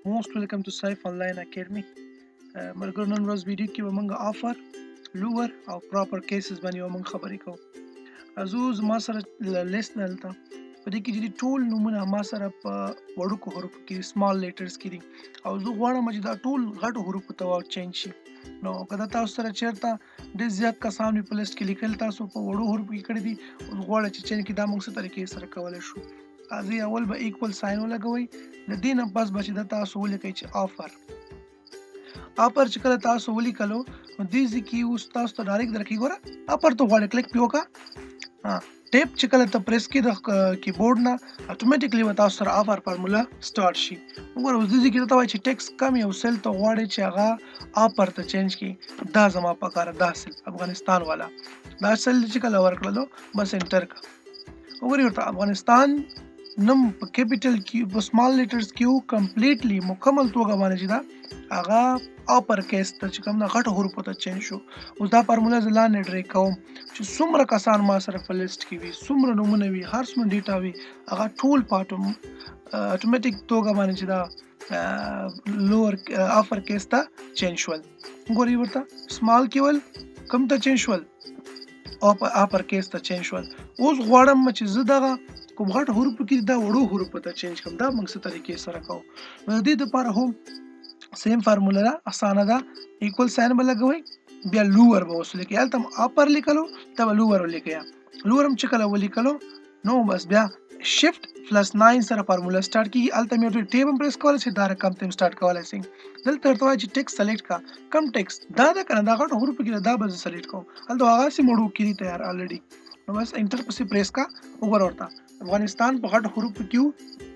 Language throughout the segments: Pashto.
Most welcome to Saif Online Academy. ملګرو نن ورځ ویډیو کې به موږ آفر لوور او پراپر کیسز باندې یو موږ خبرې کوو. زما سره لیست دلته په دې کې چې ټول نومونه ما سره په وړوکو حروفو کې سمال لیټرز کې دي او زه غواړم چې دا ټول غټو حروفو ته چینج شي. نو که تاسو سره چیرته ډېر زیات کسان په لیست کې لیکل تاسو په وړو حروفو کې کړي دي غواړم چې چینج کې دا موږ څه طریقې سره کولی شو. اول به ایکول ساين ولګوئ د دې نه پس به چې د تاسو ولیکئ چې آفر چې کله تاسو ولیکلو نو دې ځای کې اوس تاسو ته ډایرکټ درکې ګوره اپر ته غواړئ کلیک پې وکړه ټیپ چې کله ته پریس کړې د کیبورډ نه اتوماتیکلی به تاسو سره آفر فارموله سټارټ شي. وګوره اوس دې ځای کې درته وایي چې ټیکس کم یو سیل ته غواړئ چې هغه آفر ته چینج کړي دا زما په کار دا سیل افغانستان والا دا سیل چې کله ورکړلو بس انټر کړه. وګورئ ورته افغانستان نم په کیپیټل کې په سمال لیټرز کې کمپلیټلی مکمل توګه باندې چې دا هغه اپر کیس ته چې کوم د غټو حروفو ته چینج شو. اوس دا فارموله زه لاندې ډرې کوم چې څومره کسان ما سره په لیست کې وي څومره نومونه وي هر څومره ډیټا وي هغه ټول په اتوماتیک توګه باندې چې دا لوور اپر کیس ته چینج شول. ګورئ ورته سمال کې ول کوم ته چینج شول اپر کیس ته چینج شول. اوس غواړم چې زه دغه کوم غټ حروفو کې دا وړو حروفو ته چینج کوم دا موږ څه طریقې سره کوو. نو د دې دپاره هم سیم فارموله ده اسانه ده ایکول ساين به لګوئ بیا لوور به اوس لیکئ هلته اپر لیکلو ته به لوور ولیکئ لوور هم چې کله ولیکلو نو بس بیا شفت پلس 9 سره فارموله سٹارټ کیږي هلته مې ورته ټیب هم پریس کولی شئ دا رقم ته هم سٹارټ کولی شئ. دلته ورته وایي چې ټیکس سلیکټ کا کم ټیکس دا ده که نه دا غټو حروفو کې دا به زه سلیکټ کوم هلته هغسې مړو کې دي تیار الریډي نو بس انټر پسې پریس کا وګوره ورته افغانستان په غټو حروفو کې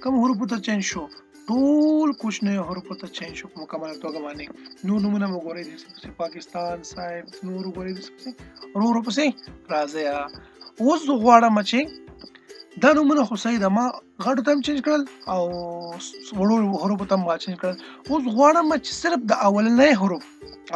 کم حروفو ته چینج شو ټول کوچنی حروفو ته چینج شو په مکمله توګه باندې. نور نومونه مو ګورئ داسې پاکستان صاحب نور وګورئ داسې ورو ورو پسې راځئ. اوس زه غواړم چې دا نومونه خو صحیح ده ما غټو ته هم چینج کړل او وړو حروفو ته هم ما چینج کړل. اوس غواړم چې صرف د اولنی حروف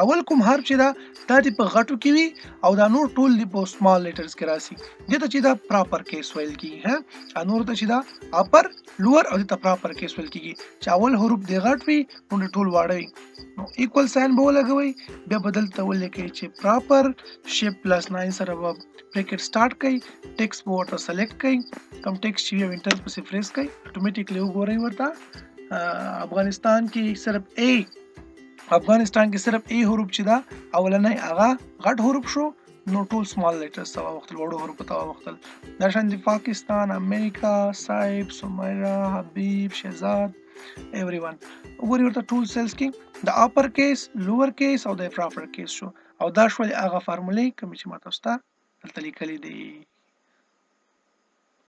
اول کوم حرف چې دا دې په غټو کې وي او دا نور ټول دې په سمال لیټرز کې راسي دې ته چې دا پراپر کیس ویل کېږي نور ته چې دا اپر لوور او دې ته پراپر کیس ویل کېږي چې اول حروف دې غټ وي نو ټول واړه وي. نو ایکول ساين به ولګوئ بیا به دلته ولیکئ چې پراپر شیپ پلس 9 سره به بریکټ سٹارټ کړئ ټیکس به ورته سلیکټ کړئ کم ټیکس چې وي انټر پسې پریس کړئ اتوماتیکلی وګورئ ورته افغانستان کې صرف حروف چې دا اولنی هغه غټ حروف شو نو ټول سمال لیټرز ته واوښتل وړو حروفو ته واوښتل. دا شان دي پاکستان امریکا صاحب سمیرا حبیب شهزاد ایوری ون وګورئ ورته ټول سیلز کې د اپر کیس لوور کیس او د پراپر کیس شو او دا شولې هغه فارمولې کومې چې ما تاسو ته دلته لیکلي دي.